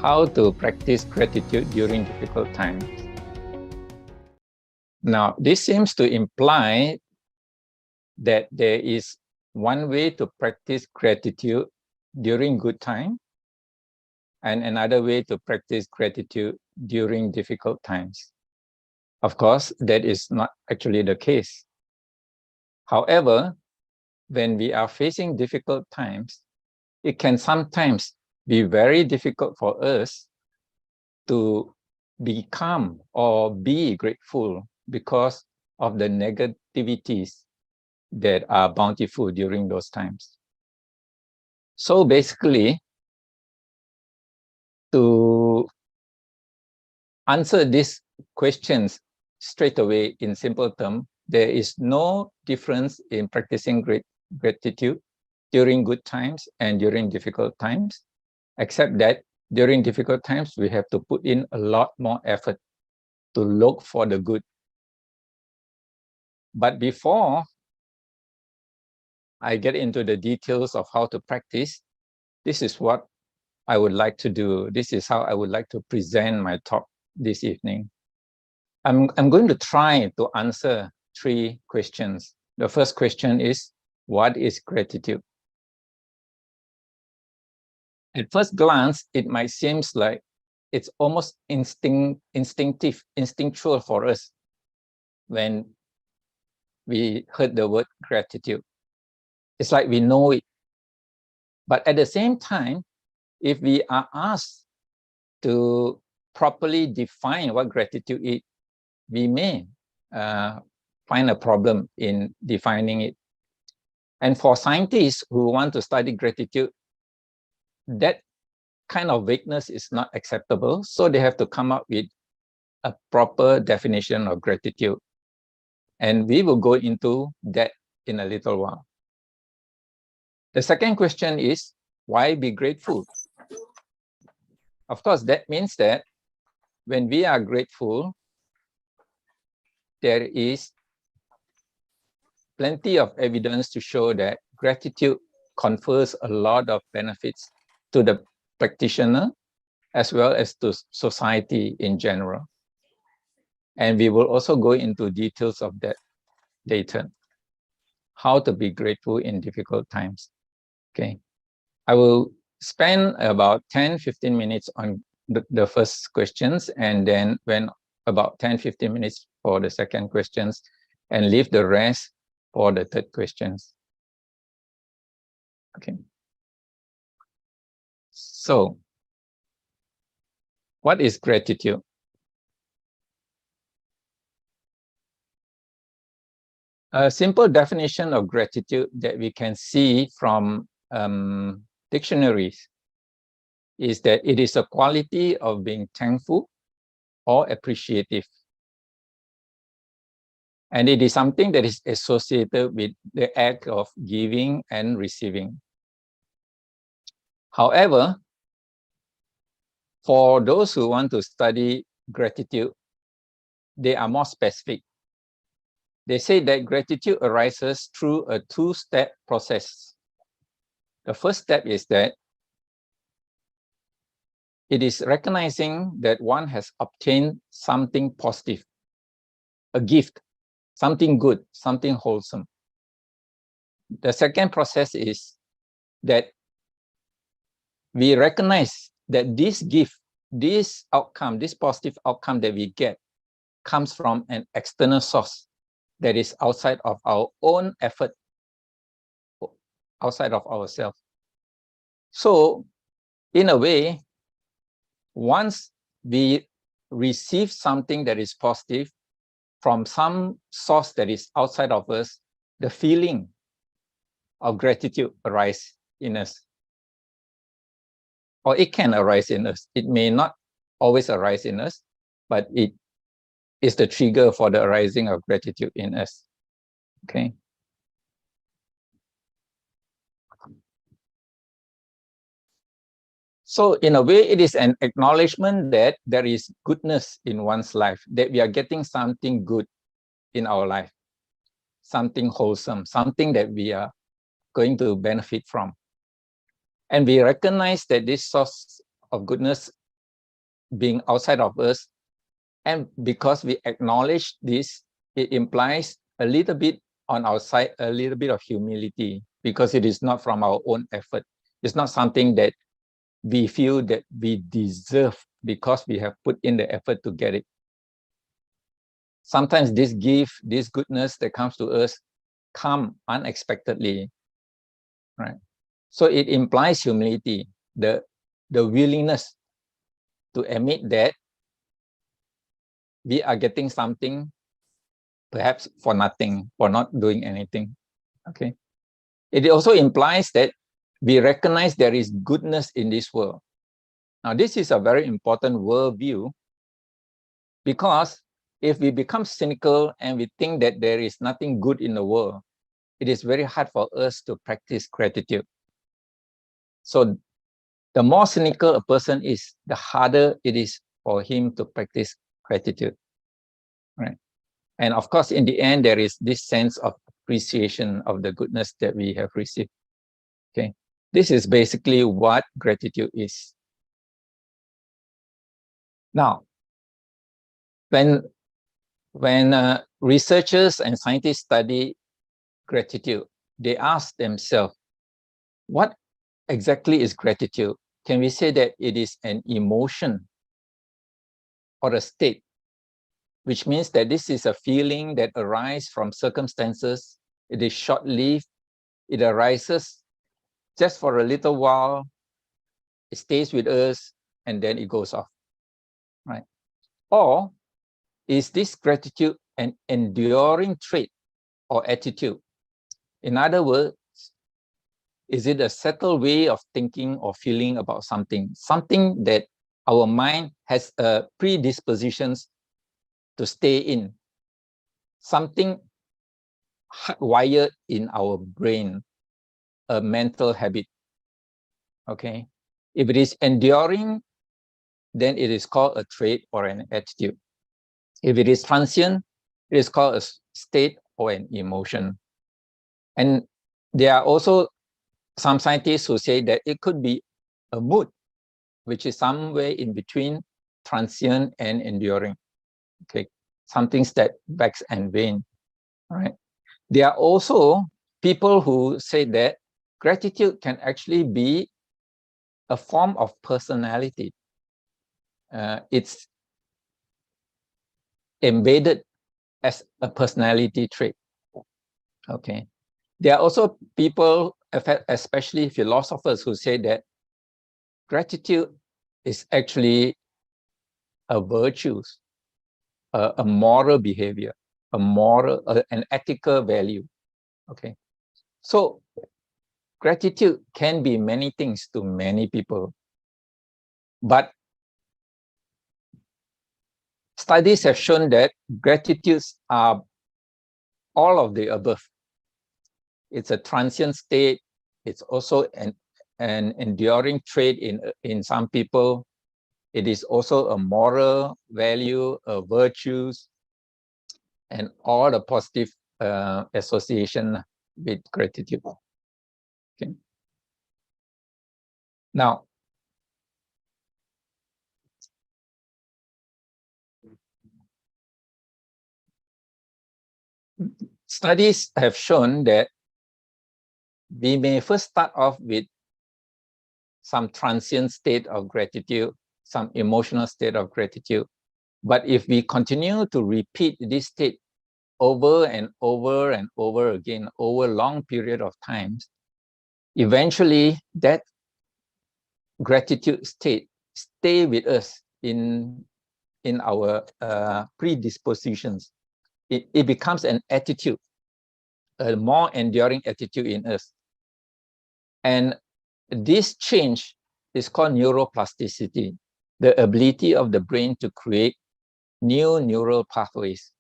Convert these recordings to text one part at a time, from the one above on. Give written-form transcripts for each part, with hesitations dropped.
how to practice gratitude during difficult times. Now, this seems to imply that there is one way to practice gratitude during good time and another way to practice gratitude during difficult times. Of course, that is not actually the case. However, when we are facing difficult times, it can sometimes be very difficult for us to be calm or be grateful because of the negativities that are bountiful during those times. So basically, to answer these questions straight away in simple terms, there is no difference in practicing gratitude during good times and during difficult times, except that during difficult times, we have to put in a lot more effort to look for the good. But before I get into the details of how to practice, this is what I would like to do. This is how I would like to present my talk this evening. I'm going to try to answer 3 questions. The first question is, what is gratitude? At first glance, it might seem like it's almost instinctual for us when we heard the word gratitude. It's like we know it. But at the same time, if we are asked to properly define what gratitude is, we may find a problem in defining it. And for scientists who want to study gratitude, that kind of vagueness is not acceptable. So they have to come up with a proper definition of gratitude. And we will go into that in a little while. The second question is, why be grateful? Of course, that means that when we are grateful, there is plenty of evidence to show that gratitude confers a lot of benefits to the practitioner as well as to society in general. And we will also go into details of that later. How to be grateful in difficult times. Okay. I will spend about 10-15 minutes on the first questions, and then when about 10-15 minutes for the second questions, and leave the rest for the third questions. Okay. So, what is gratitude? A simple definition of gratitude that we can see from dictionaries is that it is a quality of being thankful or appreciative. And it is something that is associated with the act of giving and receiving. However, for those who want to study gratitude, they are more specific. They say that gratitude arises through a 2-step process. The first step is that it is recognizing that one has obtained something positive, a gift, something good, something wholesome. The second process is that we recognize that this gift, this outcome, this positive outcome that we get comes from an external source that is outside of our own effort, outside of ourselves. So, in a way, once we receive something that is positive from some source that is outside of us, the feeling of gratitude arises in us. Or it can arise in us. It may not always arise in us, but it is the trigger for the arising of gratitude in us. Okay. So in a way, it is an acknowledgement that there is goodness in one's life, that we are getting something good in our life, something wholesome, something that we are going to benefit from. And we recognize that this source of goodness being outside of us. And because we acknowledge this, it implies a little bit on our side, a little bit of humility, because it is not from our own effort. It's not something that we feel that we deserve because we have put in the effort to get it. Sometimes this gift, this goodness that comes to us come unexpectedly, right? So it implies humility, the willingness to admit that we are getting something perhaps for nothing, for not doing anything, okay? It also implies that we recognize there is goodness in this world. Now, this is a very important worldview, because if we become cynical and we think that there is nothing good in the world, it is very hard for us to practice gratitude. So the more cynical a person is, the harder it is for him to practice gratitude, right? And of course, in the end, there is this sense of appreciation of the goodness that we have received, okay? This is basically what gratitude is. Now, when researchers and scientists study gratitude, they ask themselves, what exactly is gratitude? Can we say that it is an emotion or a state, which means that this is a feeling that arises from circumstances, it is short-lived, it arises just for a little while, it stays with us, and then it goes off, right? Or is this gratitude an enduring trait or attitude? In other words, is it a settled way of thinking or feeling about something that our mind has predispositions to stay in, something hardwired in our brain, a mental habit, okay? If it is enduring, then it is called a trait or an attitude. If it is transient, it is called a state or an emotion. And there are also some scientists who say that it could be a mood, which is somewhere in between transient and enduring, okay? Something that wax and wane, all right? There are also people who say that gratitude can actually be a form of personality. It's embedded as a personality trait, okay? There are also people, especially philosophers, who say that gratitude is actually a virtue, a moral behavior, an ethical value, okay? So gratitude can be many things to many people, but studies have shown that gratitudes are all of the above. It's a transient state. It's also an enduring trait in some people. It is also a moral value, a virtues, and all the positive association with gratitude. Okay. Now, studies have shown that we may first start off with some transient state of gratitude, some emotional state of gratitude. But if we continue to repeat this state over and over and over again over a long period of times, eventually that gratitude state stay with us in our predispositions. It becomes an attitude, a more enduring attitude in us. And this change is called neuroplasticity, the ability of the brain to create new neural pathways.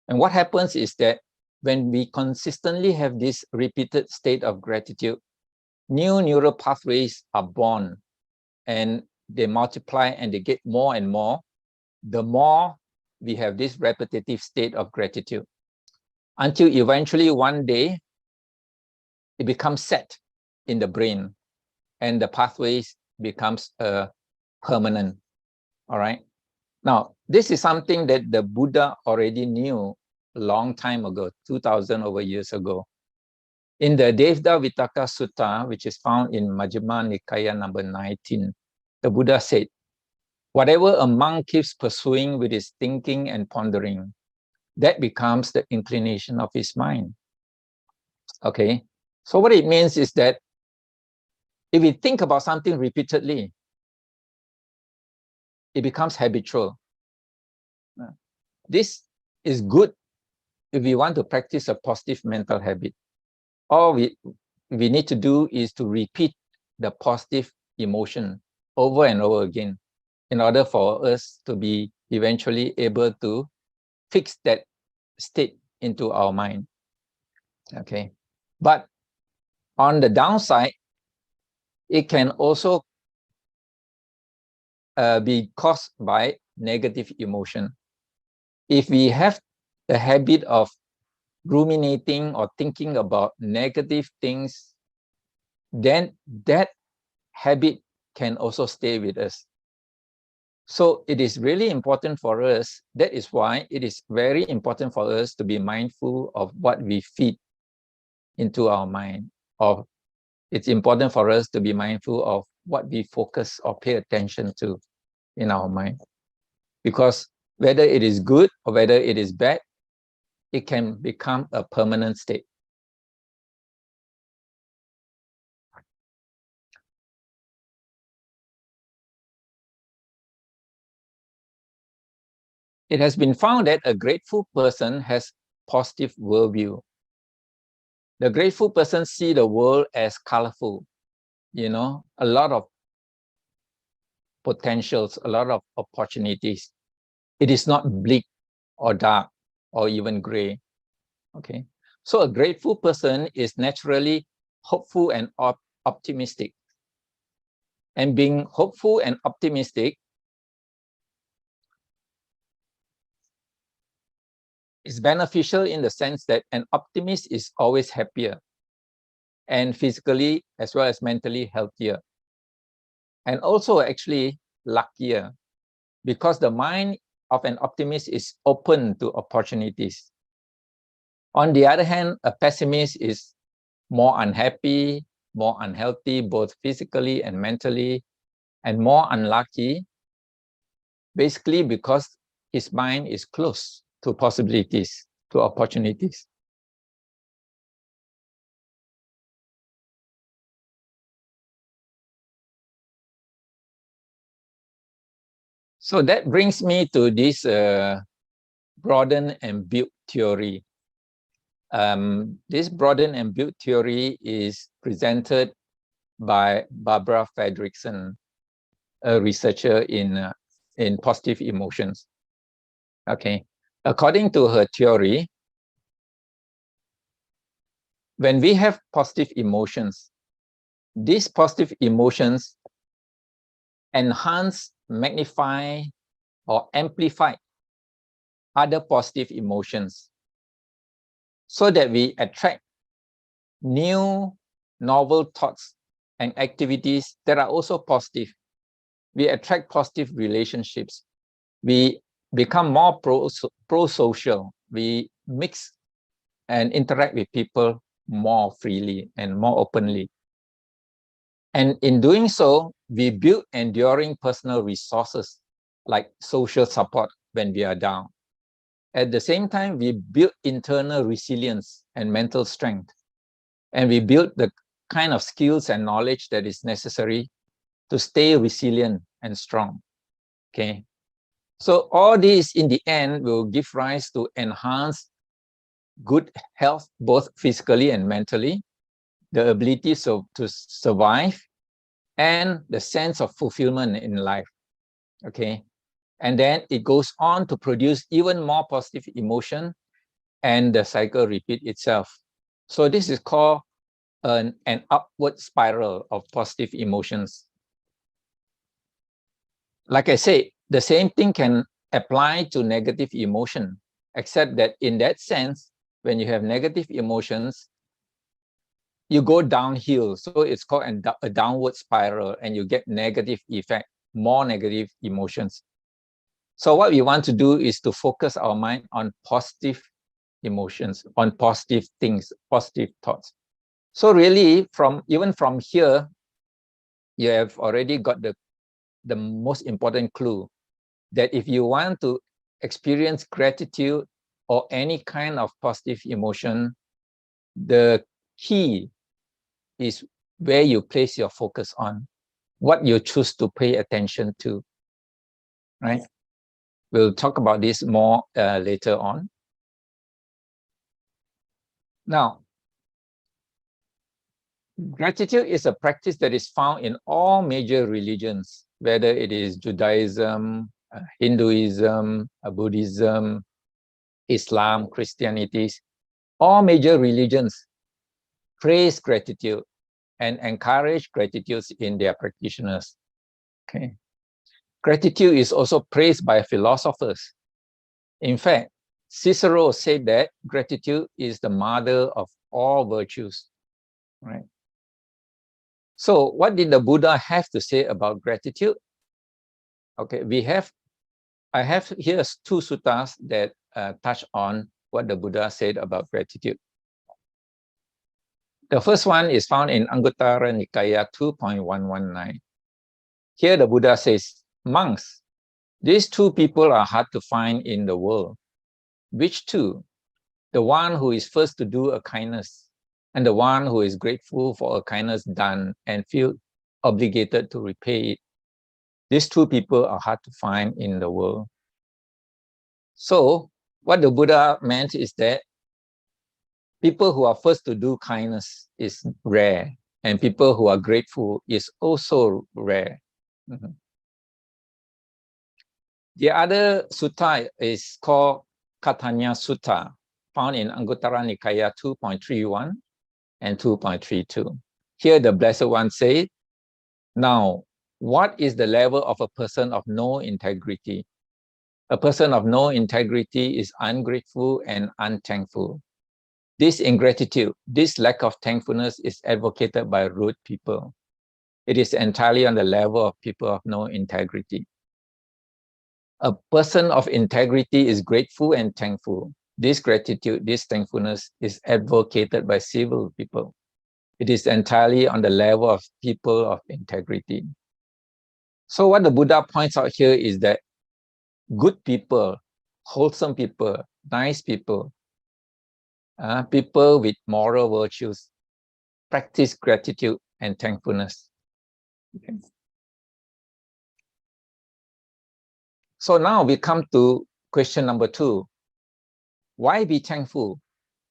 And what happens is that when we consistently have this repeated state of gratitude, new neural pathways are born, and they multiply and they get more and more, the more we have this repetitive state of gratitude, until eventually one day it becomes set in the brain and the pathways becomes permanent, all right? Now, this is something that the Buddha already knew a long time ago, 2000 over years ago. In the Devda Vitakka Sutta, which is found in Majjhima Nikaya number 19, the Buddha said, whatever a monk keeps pursuing with his thinking and pondering, that becomes the inclination of his mind. Okay, so what it means is that if we think about something repeatedly, it becomes habitual. This is good if we want to practice a positive mental habit. All we need to do is to repeat the positive emotion over and over again in order for us to be eventually able to fix that state into our mind. Okay, but on the downside, it can also be caused by negative emotion. If we have the habit of ruminating or thinking about negative things, then that habit can also stay with us. So it is really important for us. That is why it is very important for us to be mindful of what we feed into our mind. Or it's important for us to be mindful of what we focus or pay attention to in our mind. Because whether it is good or whether it is bad, it can become a permanent state. It has been found that a grateful person has positive worldview. The grateful person sees the world as colorful, a lot of potentials, a lot of opportunities. It is not bleak or dark or even gray. Okay, so a grateful person is naturally hopeful and optimistic. And being hopeful and optimistic is beneficial in the sense that an optimist is always happier and physically as well as mentally healthier. And also actually luckier, because the mind of an optimist is open to opportunities. On the other hand, a pessimist is more unhappy, more unhealthy, both physically and mentally, and more unlucky, basically because his mind is closed to possibilities, to opportunities. So that brings me to this broaden and build theory. This broaden and build theory is presented by Barbara Fredrickson, a researcher in positive emotions. Okay, according to her theory, when we have positive emotions, these positive emotions enhance, magnify, or amplify other positive emotions so that we attract new, novel thoughts and activities that are also positive. We attract positive relationships. We become more pro-social. We mix and interact with people more freely and more openly. And in doing so, we build enduring personal resources like social support when we are down. At the same time, we build internal resilience and mental strength. And we build the kind of skills and knowledge that is necessary to stay resilient and strong. Okay. So all these in the end will give rise to enhanced good health, both physically and mentally, the ability to survive, and the sense of fulfillment in life. Okay. And then it goes on to produce even more positive emotion, and the cycle repeats itself. So this is called an upward spiral of positive emotions. Like I say, the same thing can apply to negative emotion, except that in that sense, when you have negative emotions, you go downhill. So it's called a downward spiral, and you get negative effect, more negative emotions. So what we want to do is to focus our mind on positive emotions, on positive things, positive thoughts. So really, even from here, you have already got the most important clue that if you want to experience gratitude or any kind of positive emotion, the key is where you place your focus on, what you choose to pay attention to, right? We'll talk about this more later on. Now, gratitude is a practice that is found in all major religions, whether it is Judaism, Hinduism, Buddhism, Islam, Christianity. All major religions praise gratitude and encourage gratitude in their practitioners. Okay. Gratitude is also praised by philosophers. In fact, Cicero said that gratitude is the mother of all virtues. Right? So what did the Buddha have to say about gratitude? Okay, I have here 2 suttas that touch on what the Buddha said about gratitude. The first one is found in Anguttara Nikaya 2.119. Here the Buddha says, monks, these 2 people are hard to find in the world. Which 2? The one who is first to do a kindness, and the one who is grateful for a kindness done and feel obligated to repay it. These 2 people are hard to find in the world. So what the Buddha meant is that people who are first to do kindness is rare, and people who are grateful is also rare. Mm-hmm. The other sutta is called Katanya Sutta, found in Anguttara Nikaya 2.31 and 2.32. Here the Blessed One says, now, what is the level of a person of no integrity? A person of no integrity is ungrateful and unthankful. This ingratitude, this lack of thankfulness is advocated by rude people. It is entirely on the level of people of no integrity. A person of integrity is grateful and thankful. This gratitude, this thankfulness is advocated by civil people. It is entirely on the level of people of integrity. So what the Buddha points out here is that good people, wholesome people, nice people, people with moral virtues, practice gratitude and thankfulness. Okay. So now we come to question number 2. Why be thankful?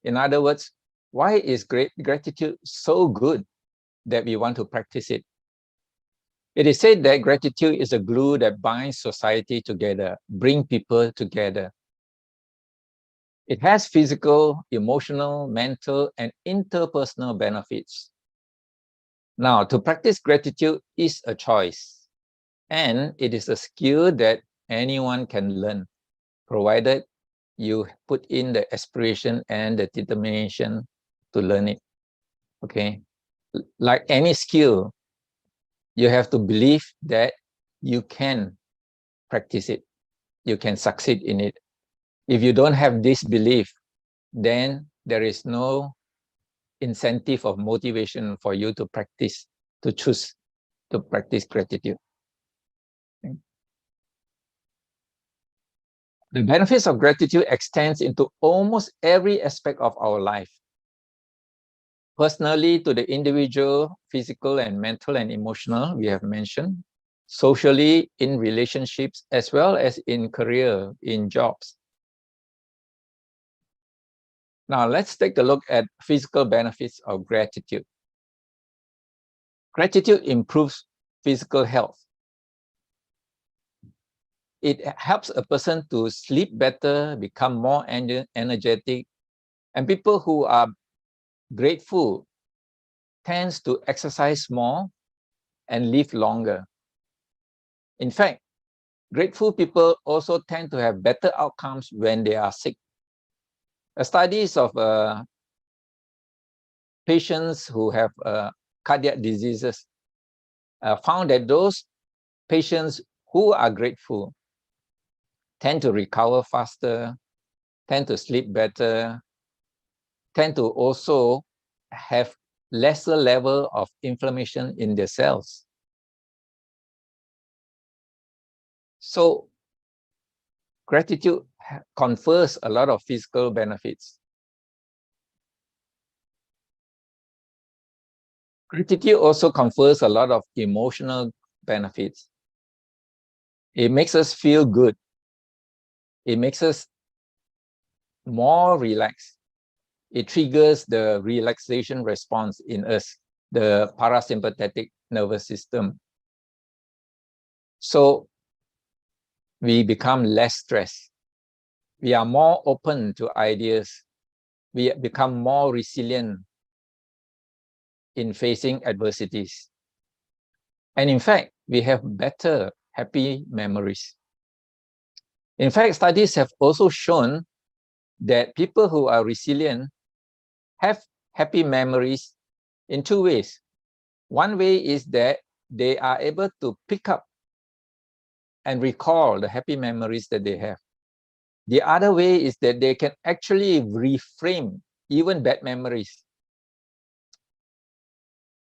In other words, why is gratitude so good that we want to practice it? It is said that gratitude is a glue that binds society together, brings people together. It has physical, emotional, mental, and interpersonal benefits. Now, to practice gratitude is a choice, and it is a skill that anyone can learn, provided you put in the aspiration and the determination to learn it. Okay, like any skill, you have to believe that you can practice it, you can succeed in it. If you don't have this belief, then there is no incentive of motivation for you to practice, to choose to practice gratitude. Okay. The benefits of gratitude extends into almost every aspect of our life. Personally, to the individual, physical and mental and emotional, we have mentioned. Socially, in relationships, as well as in career, in jobs. Now, let's take a look at physical benefits of gratitude. Gratitude improves physical health. It helps a person to sleep better, become more energetic, and people who are grateful tends to exercise more and live longer. In fact, grateful people also tend to have better outcomes when they are sick. Studies of patients who have cardiac diseases found that those patients who are grateful tend to recover faster, tend to sleep better, tend to also have lesser level of inflammation in their cells. So gratitude confers a lot of physical benefits. Gratitude also confers a lot of emotional benefits. It makes us feel good. It makes us more relaxed. It triggers the relaxation response in us, the parasympathetic nervous system. So we become less stressed. We are more open to ideas. We become more resilient in facing adversities. And in fact, we have better happy memories. In fact, studies have also shown that people who are resilient have happy memories in two ways. One way is that they are able to pick up and recall the happy memories that they have. The other way is that they can actually reframe even bad memories.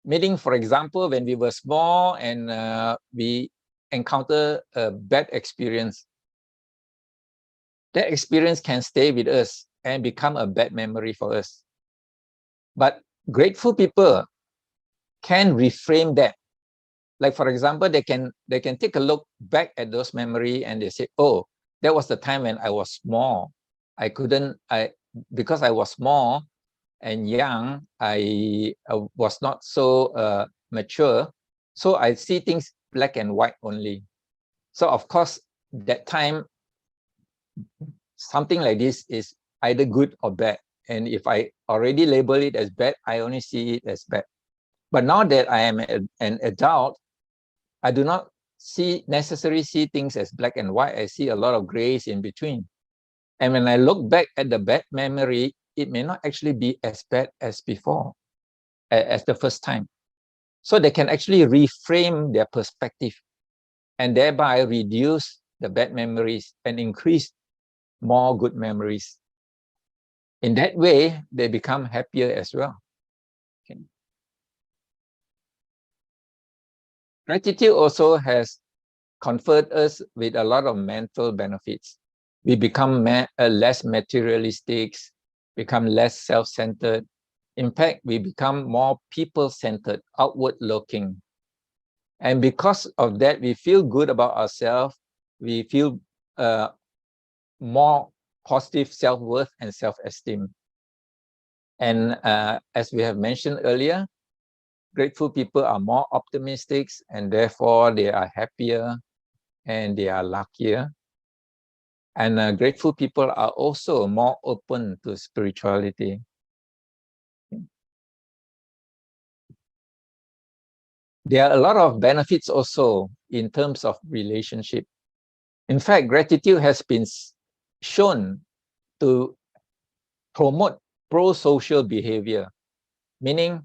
Meaning, for example, when we were small and we encounter a bad experience, that experience can stay with us and become a bad memory for us. But grateful people can reframe that. Like, for example, they can take a look back at those memories and they say, oh, that was the time when I was small. Because I was small and young, I was not so mature. So I see things black and white only. So of course, that time, something like this is either good or bad. And if I already label it as bad, I only see it as bad. But now that I am an adult, I do not necessarily see things as black and white. I see a lot of grays in between. And when I look back at the bad memory, it may not actually be as bad as before, as the first time. So they can actually reframe their perspective and thereby reduce the bad memories and increase more good memories. In that way, they become happier as well. Okay. Gratitude also has conferred us with a lot of mental benefits. We become less materialistic, become less self-centered. In fact, we become more people-centered, outward-looking. And because of that, we feel good about ourselves. We feel more positive self-worth and self-esteem. And as we have mentioned earlier, grateful people are more optimistic and therefore they are happier and they are luckier. And grateful people are also more open to spirituality. There are a lot of benefits also in terms of relationship. In fact, gratitude has been shown to promote pro-social behavior, meaning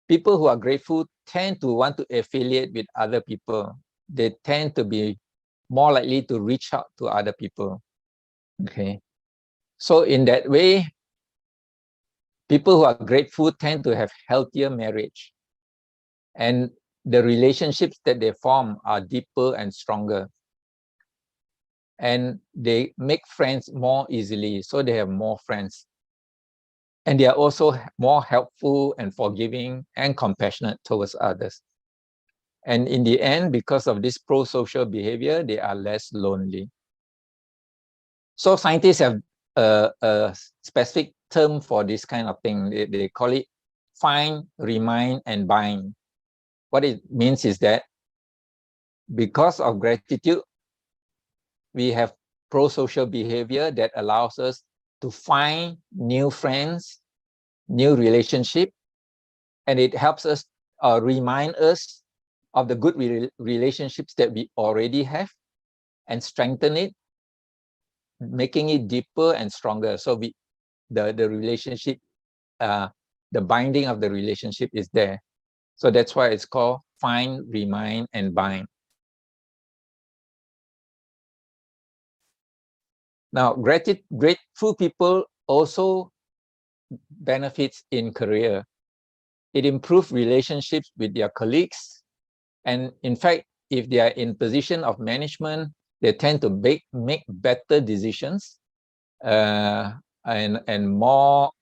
people who are grateful tend to want to affiliate with other people. They tend to be more likely to reach out to other people. Okay. So in that way, people who are grateful tend to have healthier marriage. And the relationships that they form are deeper and stronger. And they make friends more easily, so they have more friends. And they are also more helpful and forgiving and compassionate towards others. And in the end, because of this pro-social behavior, they are less lonely. So scientists have a specific term for this kind of thing. They call it find, remind, and bind. What it means is that because of gratitude, we have pro-social behavior that allows us to find new friends, new relationship, and it helps us remind us of the good relationships that we already have and strengthen it, making it deeper and stronger. So the relationship, the binding of the relationship is there. So that's why it's called find, remind, and bind. Now, grateful people also benefits in career. It improves relationships with their colleagues. And in fact, if they are in position of management, they tend to make better decisions and more,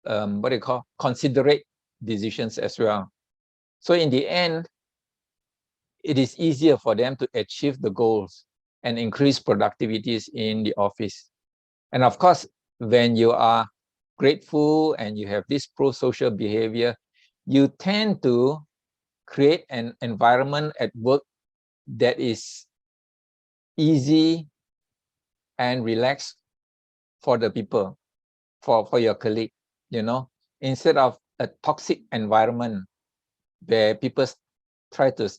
what do you call, considerate decisions as well. So in the end, it is easier for them to achieve the goals and increase productivities in the office. And of course, when you are grateful and you have this pro-social behavior, you tend to create an environment at work that is easy and relaxed for the people, for your colleague, you know, instead of a toxic environment where people try to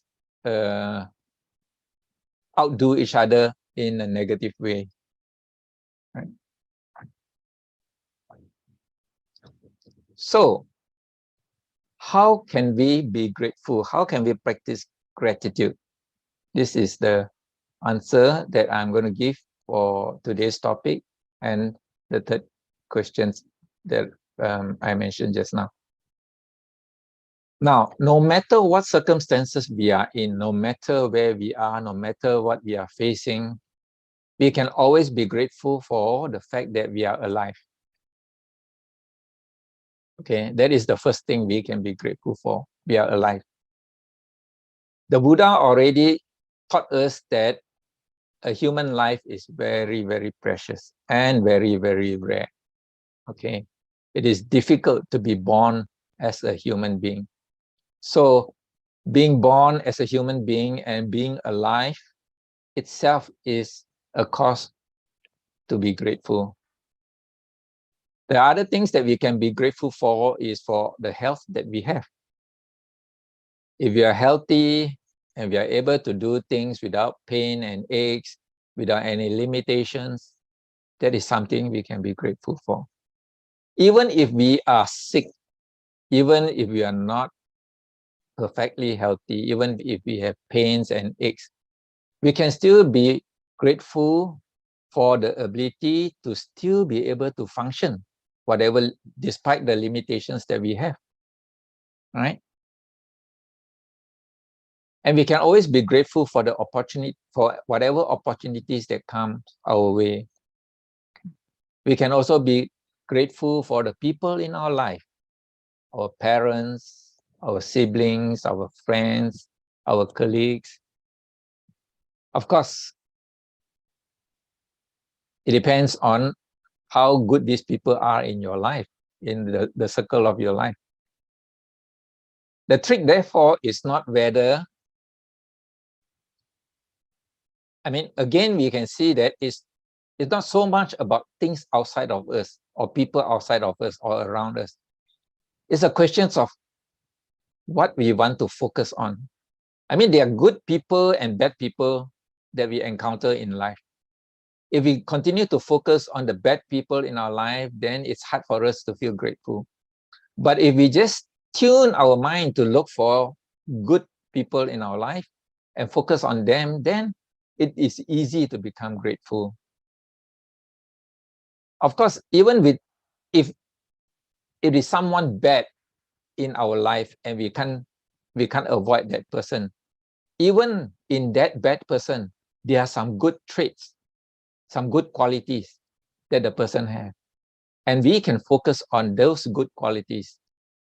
outdo each other in a negative way. Right? So, how can we be grateful? How can we practice gratitude? This is the answer that I'm going to give for today's topic and the third questions that I mentioned just now. Now, no matter what circumstances we are in, no matter where we are, no matter what we are facing, we can always be grateful for the fact that we are alive. Okay, that is the first thing we can be grateful for. We are alive. The Buddha already taught us that a human life is very, very precious and very, very rare. Okay, it is difficult to be born as a human being. So being born as a human being and being alive itself is a cause to be grateful. The other things that we can be grateful for is for the health that we have. If we are healthy and we are able to do things without pain and aches, without any limitations, that is something we can be grateful for. Even if we are sick, even if we are not perfectly healthy, even if we have pains and aches, we can still be grateful for the ability to still be able to function, whatever, despite the limitations that we have, right? And we can always be grateful for the opportunity, for whatever opportunities that come our way. We can also be grateful for the people in our life, our parents, our siblings, our friends, our colleagues. Of course, it depends on how good these people are in your life, in the circle of your life. The trick, therefore, is not whether, I mean, again, we can see that it's not so much about things outside of us or people outside of us or around us. It's a question of what we want to focus on. I mean, there are good people and bad people that we encounter in life. If we continue to focus on the bad people in our life, then it's hard for us to feel grateful. But if we just tune our mind to look for good people in our life and focus on them, then it is easy to become grateful. Of course, even if it is someone bad in our life and we can't avoid that person, even in that bad person, there are some good traits, some good qualities that the person has. And we can focus on those good qualities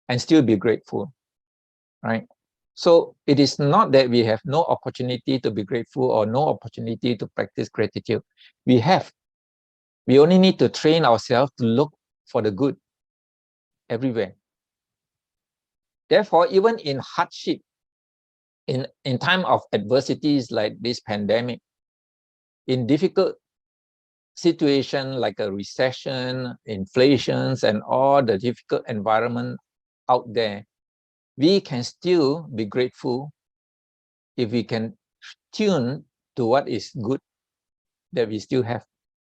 and still be grateful, right? So it is not that we have no opportunity to be grateful or no opportunity to practice gratitude. We have. We only need to train ourselves to look for the good everywhere. Therefore, even in hardship, in time of adversities like this pandemic, in difficult situation like a recession, inflations, and all the difficult environment out there, we can still be grateful if we can tune to what is good that we still have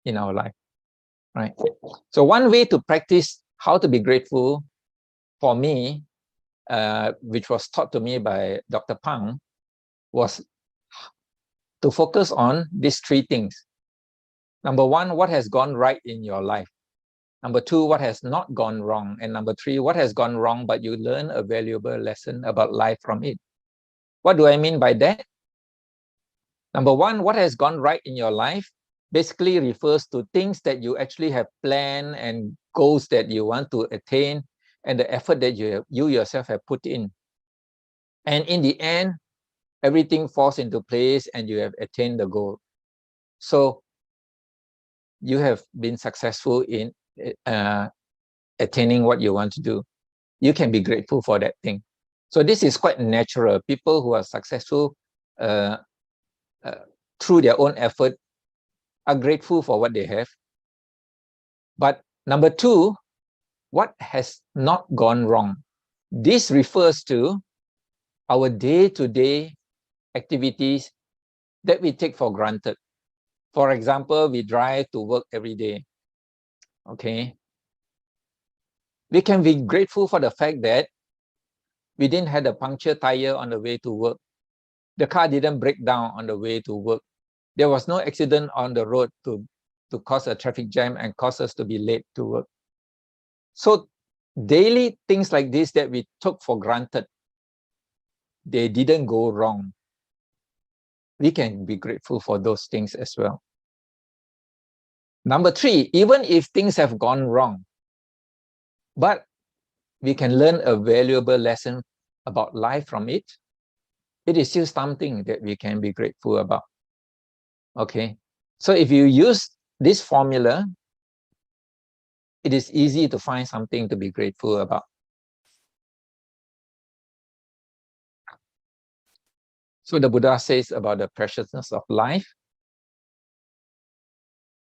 in our life, right? So one way to practice how to be grateful for me, which was taught to me by Dr. Pang, was to focus on these three things. Number one, what has gone right in your life? Number two, what has not gone wrong? And number three, what has gone wrong, but you learn a valuable lesson about life from it? What do I mean by that? Number one, what has gone right in your life basically refers to things that you actually have planned and goals that you want to attain and the effort that you yourself have put in. And in the end, everything falls into place and you have attained the goal. So you have been successful in attaining what you want to do. You can be grateful for that thing. So this is quite natural. People who are successful through their own effort are grateful for what they have. But number two, what has not gone wrong? This refers to our day-to-day activities that we take for granted. For example, we drive to work every day. Okay. We can be grateful for the fact that we didn't have a puncture tire on the way to work. The car didn't break down on the way to work. There was no accident on the road to cause a traffic jam and cause us to be late to work. So daily things like this that we took for granted, they didn't go wrong. We can be grateful for those things as well. Number three, even if things have gone wrong, but we can learn a valuable lesson about life from it, it is still something that we can be grateful about. Okay, so if you use this formula, it is easy to find something to be grateful about. So the Buddha says about the preciousness of life.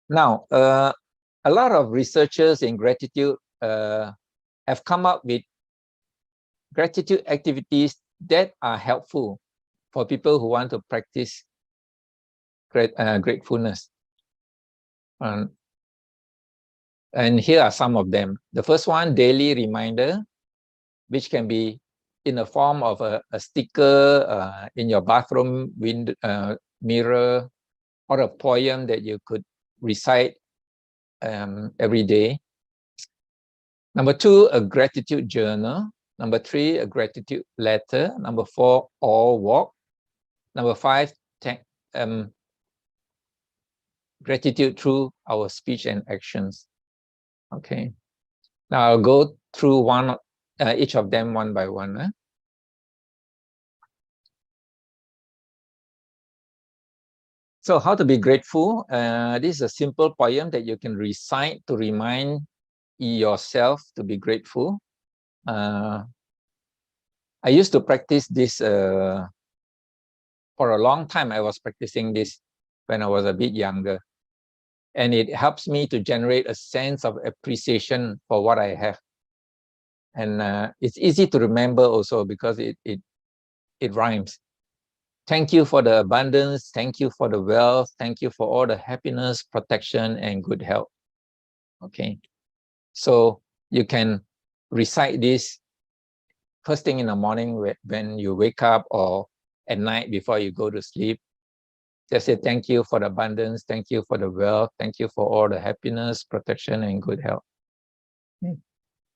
Now, a lot of researchers in gratitude have come up with gratitude activities that are helpful for people who want to practice gratefulness. And here are some of them. The first one, daily reminder, which can be in the form of a sticker in your bathroom window, mirror, or a poem that you could recite every day. Number two, a gratitude journal. Number three, a gratitude letter. Number four, all walk. Number five, gratitude through our speech and actions. Okay. Now I'll go through each of them one by one. So how to be grateful? This is a simple poem that you can recite to remind yourself to be grateful. I used to practice this for a long time. I was practicing this when I was a bit younger. And it helps me to generate a sense of appreciation for what I have. And it's easy to remember also because it rhymes. Thank you for the abundance. Thank you for the wealth. Thank you for all the happiness, protection, and good health. Okay. So you can recite this first thing in the morning when you wake up or at night before you go to sleep. Just say thank you for the abundance. Thank you for the wealth. Thank you for all the happiness, protection, and good health. Okay.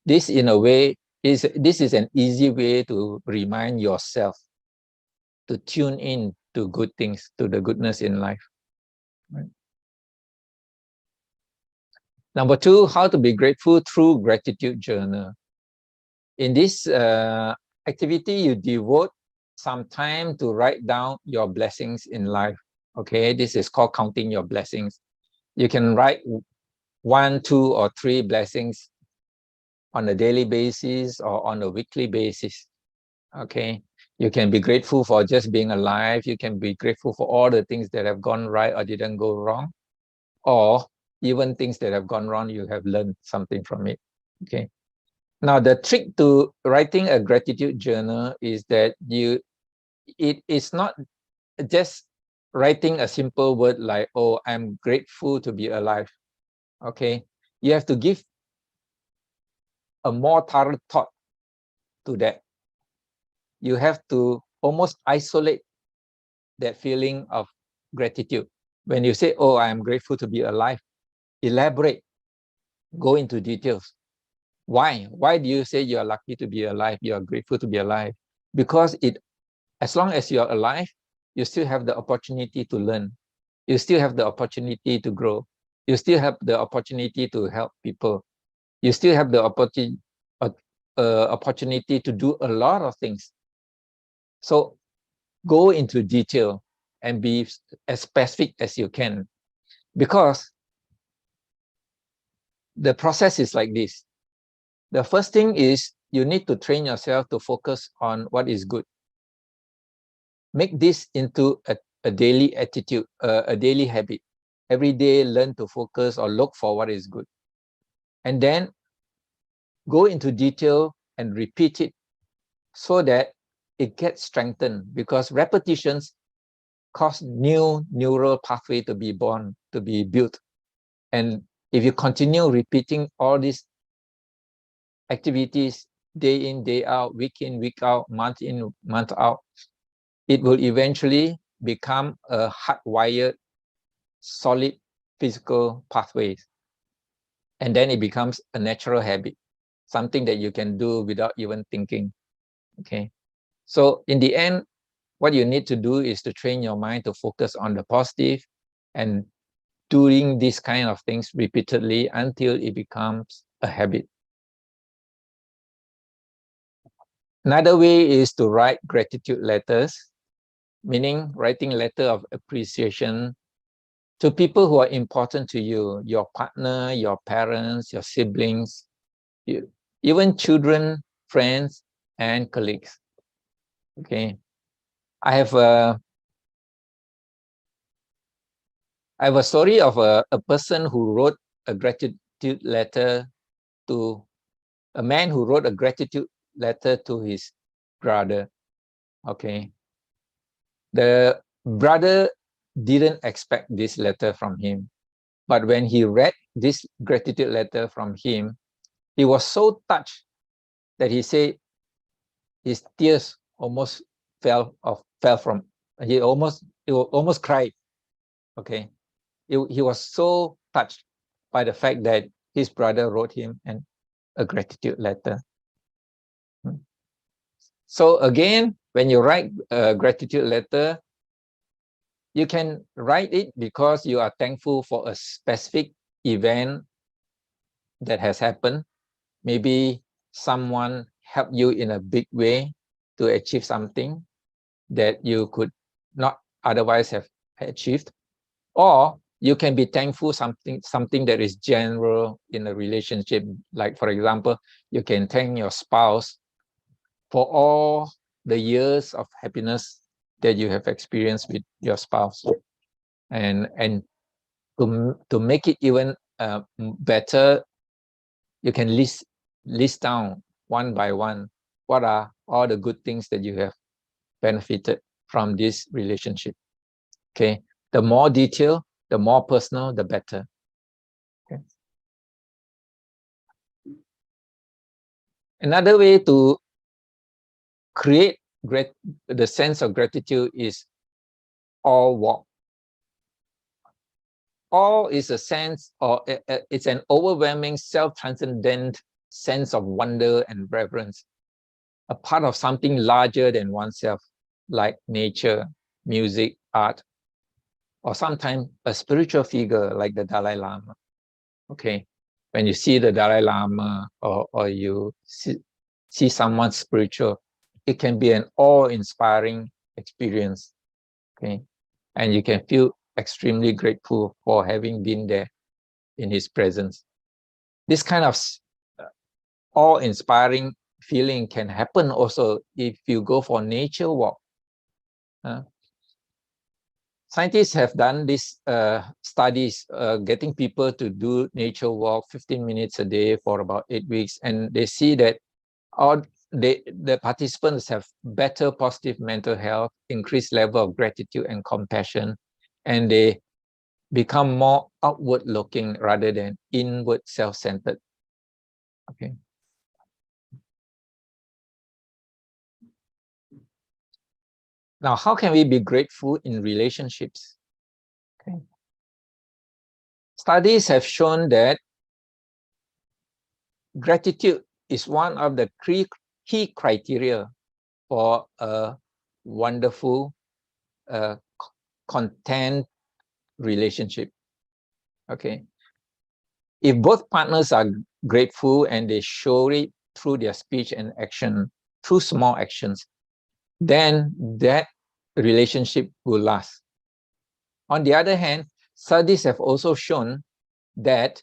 This, in a way, this is an easy way to remind yourself to tune in to good things, to the goodness in life. Right? Number two, how to be grateful through gratitude journal. In this activity, you devote some time to write down your blessings in life. Okay, this is called counting your blessings. You can write 1, 2, or 3 blessings on a daily basis or on a weekly basis. Okay, you can be grateful for just being alive. You can be grateful for all the things that have gone right or didn't go wrong, or even things that have gone wrong, you have learned something from it. Okay. Now, the trick to writing a gratitude journal is that it is not just writing a simple word like, oh, I'm grateful to be alive. Okay. You have to give a more thorough thought to that. You have to almost isolate that feeling of gratitude. When you say, oh, I am grateful to be alive, elaborate, go into details. Why? Why do you say you are lucky to be alive? You are grateful to be alive? Because as long as you are alive, you still have the opportunity to learn. You still have the opportunity to grow. You still have the opportunity to help people. You still have the opportunity to do a lot of things. So go into detail and be as specific as you can, because the process is like this. The first thing is you need to train yourself to focus on what is good. Make this into a daily attitude, a daily habit. Every day, learn to focus or look for what is good. And then go into detail and repeat it so that it gets strengthened, because repetitions cause new neural pathway to be born, to be built. And if you continue repeating all these activities day in, day out, week in, week out, month in, month out, it will eventually become a hardwired, solid physical pathways. And then it becomes a natural habit, something that you can do without even thinking. Okay. So in the end, what you need to do is to train your mind to focus on the positive and doing these kind of things repeatedly until it becomes a habit. Another way is to write gratitude letters, meaning writing letter of appreciation to people who are important to you, your partner, your parents, your siblings, even children, friends, and colleagues. Okay. I have a story of a person who wrote a gratitude letter to a man who wrote a gratitude letter to his brother. Okay. The brother didn't expect this letter from him, but when he read this gratitude letter from him, he was so touched that he said his tears almost fell from, he almost cried. Okay. He was so touched by the fact that his brother wrote him a gratitude letter. So again, when you write a gratitude letter, you can write it because you are thankful for a specific event that has happened. Maybe someone helped you in a big way to achieve something that you could not otherwise have achieved. Or you can be thankful something that is general in a relationship. Like, for example, you can thank your spouse for all the years of happiness that you have experienced with your spouse. And to make it even better, you can list down one by one what are all the good things that you have benefited from this relationship. Okay, the more detailed, the more personal, the better. Okay. Another way to create the sense of gratitude is all walk. All is a sense, or it's an overwhelming self-transcendent sense of wonder and reverence, a part of something larger than oneself, like nature, music, art, or sometimes a spiritual figure like the Dalai Lama. Okay, when you see the Dalai Lama or you see someone spiritual, it can be an awe-inspiring experience. Okay, and you can feel extremely grateful for having been there in his presence. This kind of awe-inspiring feeling can happen also if you go for nature walk. Scientists have done these studies, getting people to do nature walk 15 minutes a day for about 8 weeks, and they see that the participants have better positive mental health, increased level of gratitude and compassion, and they become more outward looking rather than inward self-centered. Okay. Now, how can we be grateful in relationships? Okay. Studies have shown that gratitude is one of the key criteria for a wonderful, content relationship. Okay. If both partners are grateful and they show it through their speech and action, through small actions, then that relationship will last. On the other hand, studies have also shown that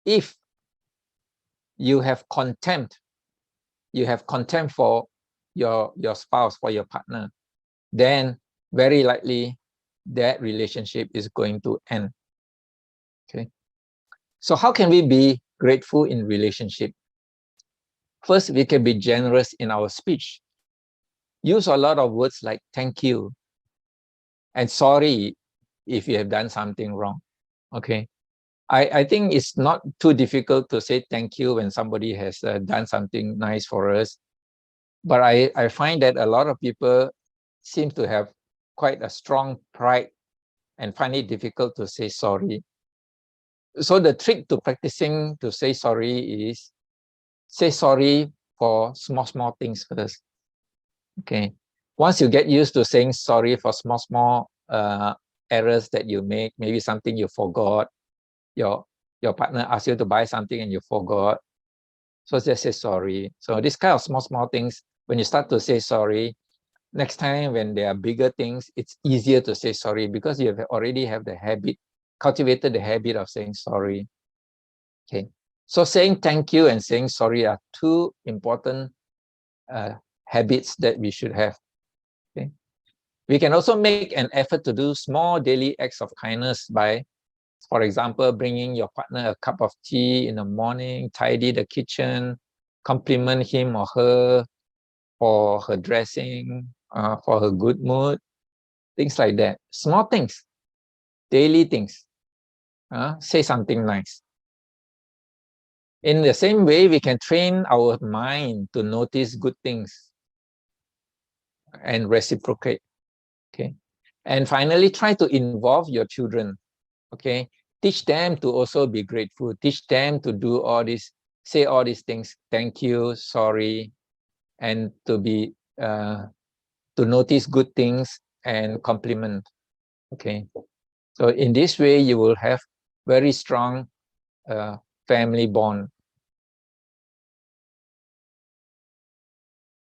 if you have contempt for your spouse, for your partner, then very likely that relationship is going to end. Okay. So how can we be grateful in relationship? First, we can be generous in our speech. Use a lot of words like thank you and sorry if you have done something wrong. Okay. I think it's not too difficult to say thank you when somebody has done something nice for us. But I find that a lot of people seem to have quite a strong pride and find it difficult to say sorry. So the trick to practicing to say sorry is say sorry for small things first. Okay. Once you get used to saying sorry for small errors that you make, maybe something you forgot, your partner asks you to buy something and you forgot, so just say sorry. So this kind of small things, when you start to say sorry, next time when there are bigger things, it's easier to say sorry because you have already have the habit, cultivated the habit of saying sorry. Okay. So saying thank you and saying sorry are two important habits that we should have. Okay. We can also make an effort to do small daily acts of kindness by, for example, bringing your partner a cup of tea in the morning, tidy the kitchen, compliment him or her for her dressing, for her good mood, things like that. Small things, daily things. Say something nice. In the same way, we can train our mind to notice good things and reciprocate. Okay. And finally, try to involve your children. Okay. Teach them to also be grateful. Teach them to do all this, say all these things, thank you, sorry, and to be to notice good things and compliment. Okay. So in this way, you will have very strong family bond.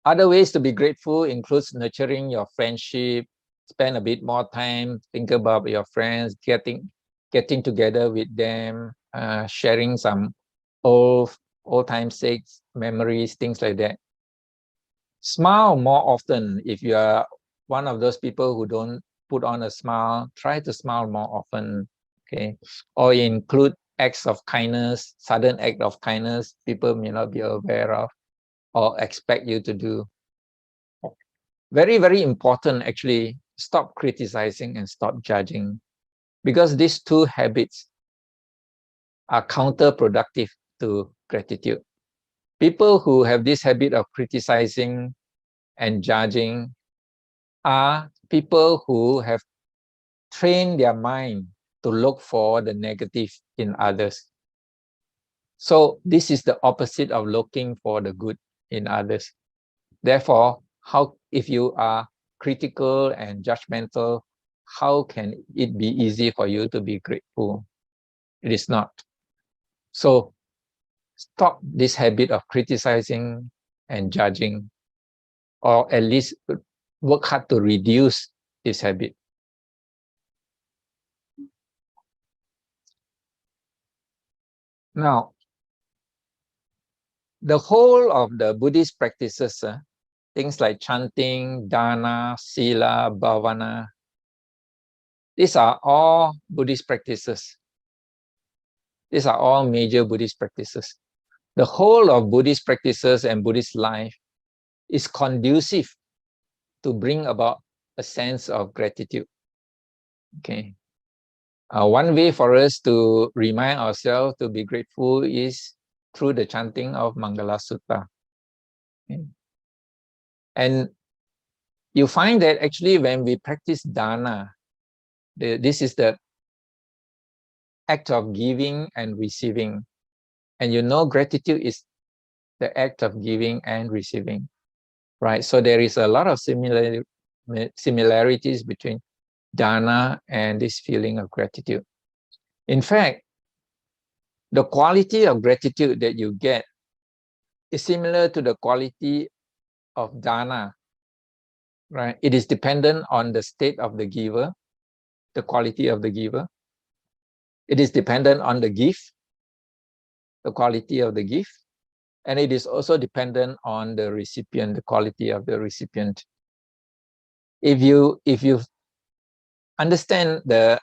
Other ways to be grateful includes nurturing your friendship, spend a bit more time, think about your friends, getting together with them, sharing some old time sakes, memories, things like that. Smile more often. If you are one of those people who don't put on a smile, try to smile more often. Okay. Or include acts of kindness, sudden act of kindness people may not be aware of or expect you to do. Very, very important, actually, stop criticizing and stop judging, because these two habits are counterproductive to gratitude. People who have this habit of criticizing and judging are people who have trained their mind to look for the negative in others. So this is the opposite of looking for the good in others. Therefore, if you are critical and judgmental, how can it be easy for you to be grateful? It is not. So stop this habit of criticizing and judging, or at least work hard to reduce this habit. Now, the whole of the Buddhist practices, things like chanting, dana, sila, bhavana, these are all Buddhist practices. These are all major Buddhist practices. The whole of Buddhist practices and Buddhist life is conducive to bring about a sense of gratitude. Okay. One way for us to remind ourselves to be grateful is through the chanting of Mangala Sutta. Okay. And you find that actually when we practice dana, this is the act of giving and receiving. And you know, gratitude is the act of giving and receiving, right? So there is a lot of similarities between dana and this feeling of gratitude. In fact, the quality of gratitude that you get is similar to the quality of dana, right? It is dependent on the state of the giver, the quality of the giver. It is dependent on the gift, the quality of the gift. And it is also dependent on the recipient, the quality of the recipient. If you understand the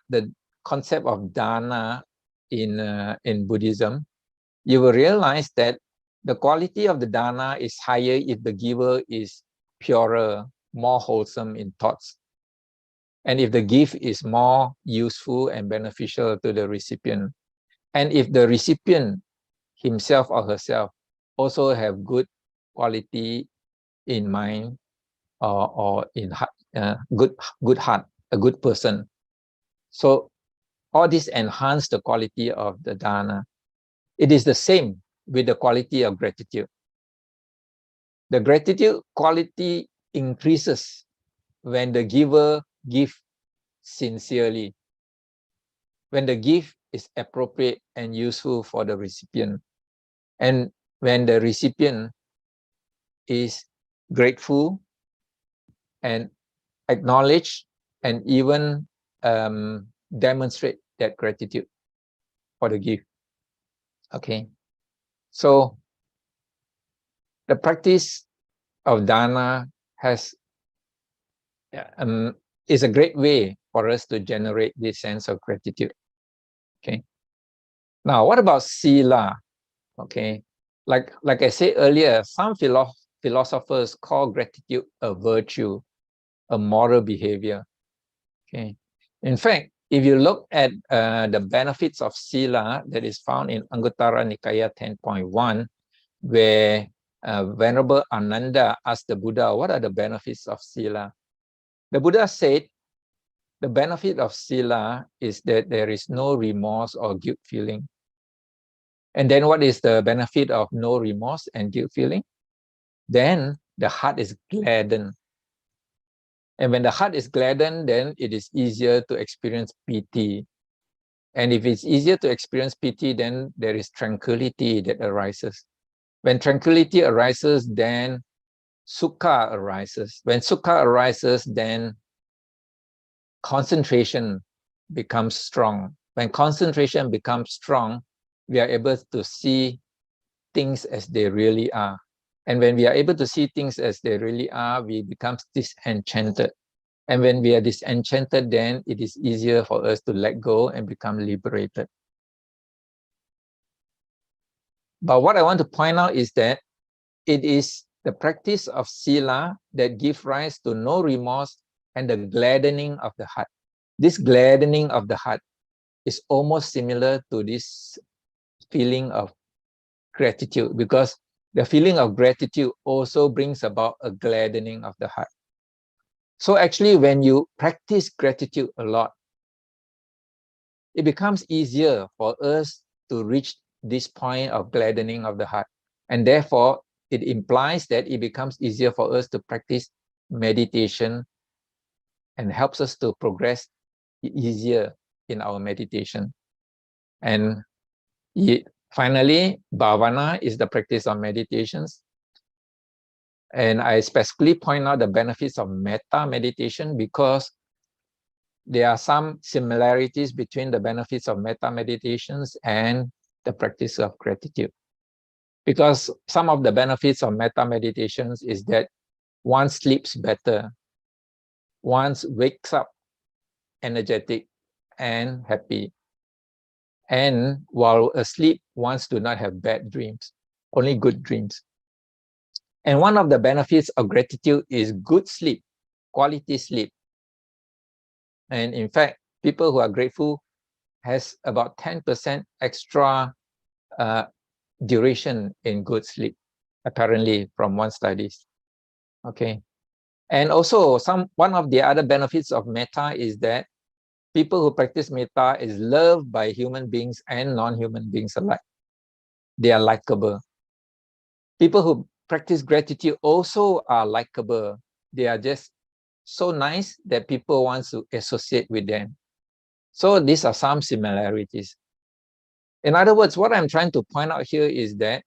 concept of dana in Buddhism, you will realize that the quality of the dana is higher if the giver is purer, more wholesome in thoughts, and if the gift is more useful and beneficial to the recipient, and if the recipient himself or herself also have good quality in mind, or in heart, good heart, a good person. So all this enhance the quality of the dana. It is the same with the quality of gratitude. The gratitude quality increases when the giver gives sincerely, when the gift is appropriate and useful for the recipient, and when the recipient is grateful and acknowledge and even demonstrate that gratitude for the gift. Okay, so the practice of dana is a great way for us to generate this sense of gratitude. Okay, now what about sila? Okay, like I said earlier, some philosophers call gratitude a virtue, a moral behavior. Okay, in fact, if you look at the benefits of sila that is found in Anguttara Nikaya 10.1, where Venerable Ananda asked the Buddha, what are the benefits of sila? The Buddha said, the benefit of sila is that there is no remorse or guilt feeling. And then what is the benefit of no remorse and guilt feeling? Then the heart is gladdened. And when the heart is gladdened, then it is easier to experience piti. And if it's easier to experience piti, then there is tranquility that arises. When tranquility arises, then sukha arises. When sukha arises, then concentration becomes strong. When concentration becomes strong, we are able to see things as they really are. And when we are able to see things as they really are, we become disenchanted. And when we are disenchanted, then it is easier for us to let go and become liberated. But what I want to point out is that it is the practice of sila that gives rise to no remorse and the gladdening of the heart. This gladdening of the heart is almost similar to this feeling of gratitude, because the feeling of gratitude also brings about a gladdening of the heart. So actually, when you practice gratitude a lot, it becomes easier for us to reach this point of gladdening of the heart. And therefore, it implies that it becomes easier for us to practice meditation and helps us to progress easier in our meditation. And finally, bhavana is the practice of meditations. And I specifically point out the benefits of metta meditation because there are some similarities between the benefits of metta meditations and the practice of gratitude. Because some of the benefits of metta meditations is that one sleeps better, one wakes up energetic and happy. And while asleep, one do not have bad dreams, only good dreams. And one of the benefits of gratitude is good sleep, quality sleep. And in fact, people who are grateful has about 10% extra duration in good sleep, apparently from one studies. Okay. And also one of the other benefits of metta is that people who practice metta is loved by human beings and non-human beings alike. They are likable. People who practice gratitude also are likable. They are just so nice that people want to associate with them. So these are some similarities. In other words, what I'm trying to point out here is that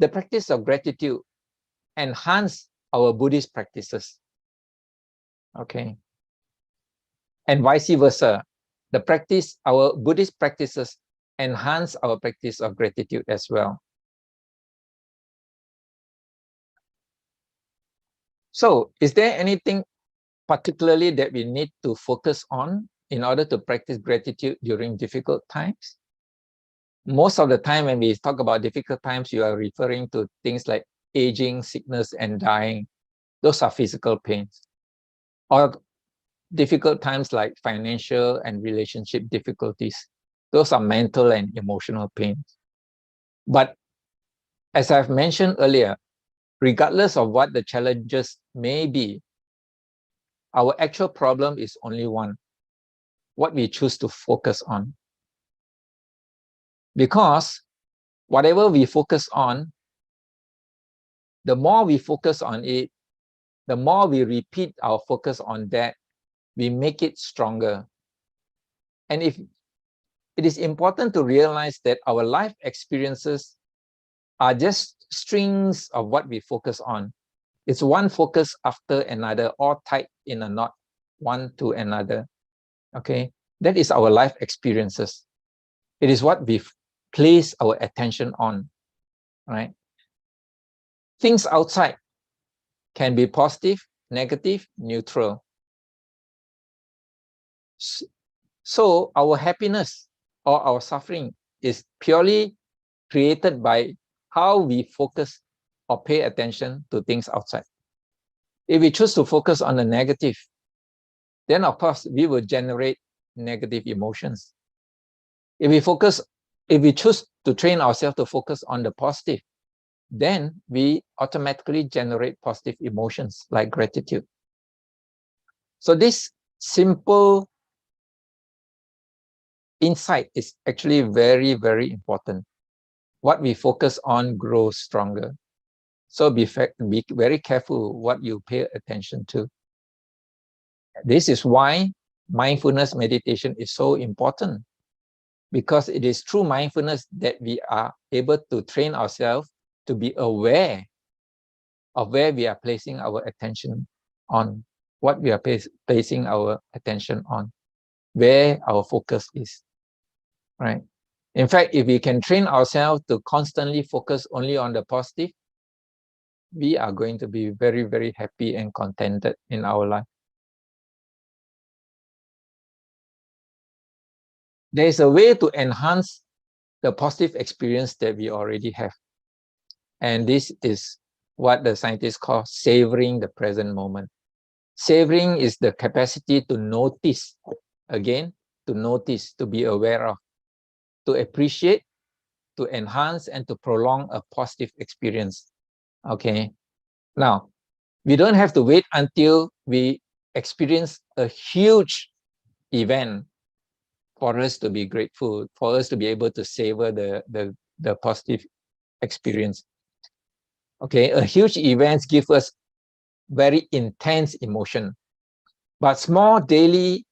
the practice of gratitude enhance our Buddhist practices. Okay. And vice versa. Our Buddhist practices enhance our practice of gratitude as well. So, is there anything particularly that we need to focus on in order to practice gratitude during difficult times? Most of the time when we talk about difficult times, you are referring to things like aging, sickness, and dying. Those are physical pains. Or difficult times like financial and relationship difficulties. Those are mental and emotional pains. But as I've mentioned earlier, regardless of what the challenges may be, our actual problem is only one: what we choose to focus on. Because whatever we focus on, the more we focus on it, the more we repeat our focus on that, we make it stronger. And if it is important to realize that our life experiences are just strings of what we focus on. It's one focus after another, all tied in a knot, one to another. Okay, that is our life experiences. It is what we place our attention on, right? Things outside can be positive, negative, neutral. So our happiness or our suffering is purely created by how we focus or pay attention to things outside. If we choose to focus on the negative, then of course we will generate negative emotions. If we choose to train ourselves to focus on the positive, then we automatically generate positive emotions like gratitude. So this simple insight is actually very, very important. What we focus on grows stronger. So be very careful what you pay attention to. This is why mindfulness meditation is so important, because it is through mindfulness that we are able to train ourselves to be aware of where we are placing our attention on, what we are placing our attention on, where our focus is, right? In fact, if we can train ourselves to constantly focus only on the positive, we are going to be very, very happy and contented in our life. There is a way to enhance the positive experience that we already have. And this is what the scientists call savoring the present moment. Savoring is the capacity to notice, again, to notice, to be aware of, to appreciate, to enhance, and to prolong a positive experience. Okay. Now, we don't have to wait until we experience a huge event for us to be grateful, for us to be able to savor the positive experience. Okay, a huge event gives us very intense emotion, but small daily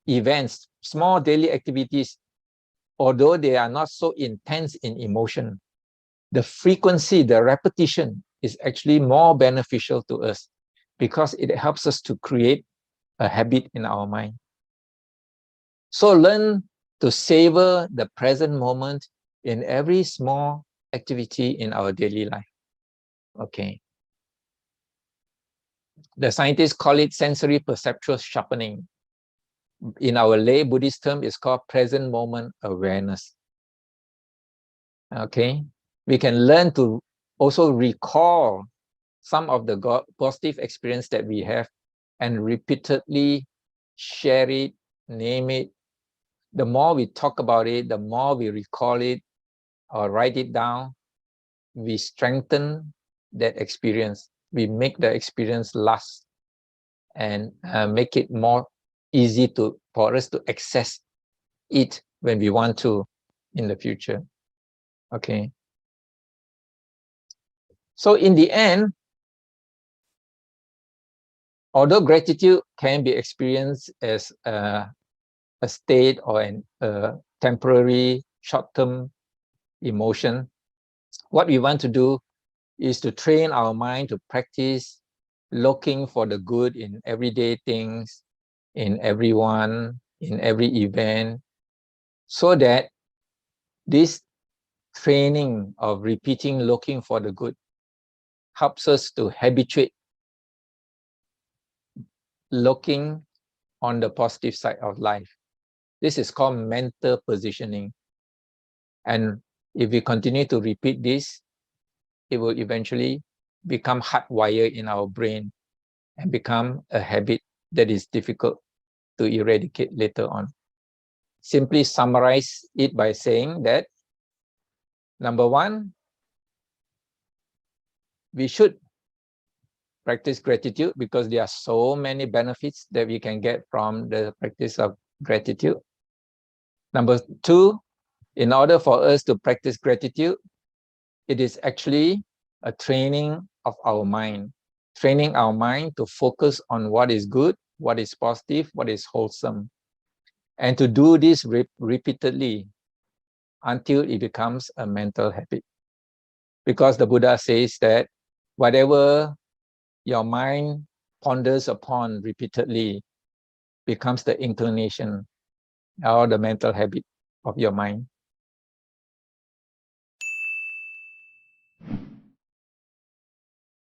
events, small daily activities, although they are not so intense in emotion, the frequency, the repetition is actually more beneficial to us because it helps us to create a habit in our mind. So learn to savor the present moment in every small activity in our daily life. Okay. The scientists call it sensory perceptual sharpening. In our lay Buddhist term, it's called present moment awareness. Okay. We can learn to also recall some of the positive experience that we have and repeatedly share it, name it. The more we talk about it, the more we recall it or write it down, we strengthen that experience. We make the experience last and make it more easy for us to access it when we want to in the future. Okay. So in the end, although gratitude can be experienced as a state or a temporary short-term emotion, what we want to do is to train our mind to practice looking for the good in everyday things, in everyone, in every event, so that this training of repeating looking for the good helps us to habituate looking on the positive side of life. This is called mental positioning. And if we continue to repeat this, it will eventually become hardwired in our brain and become a habit that is difficult to eradicate later on. Simply summarize it by saying that, number one, we should practice gratitude because there are so many benefits that we can get from the practice of gratitude. Number two, in order for us to practice gratitude, it is actually a training of our mind, training our mind to focus on what is good, what is positive, what is wholesome, and to do this repeatedly until it becomes a mental habit. Because the Buddha says that whatever your mind ponders upon repeatedly becomes the inclination or the mental habit of your mind.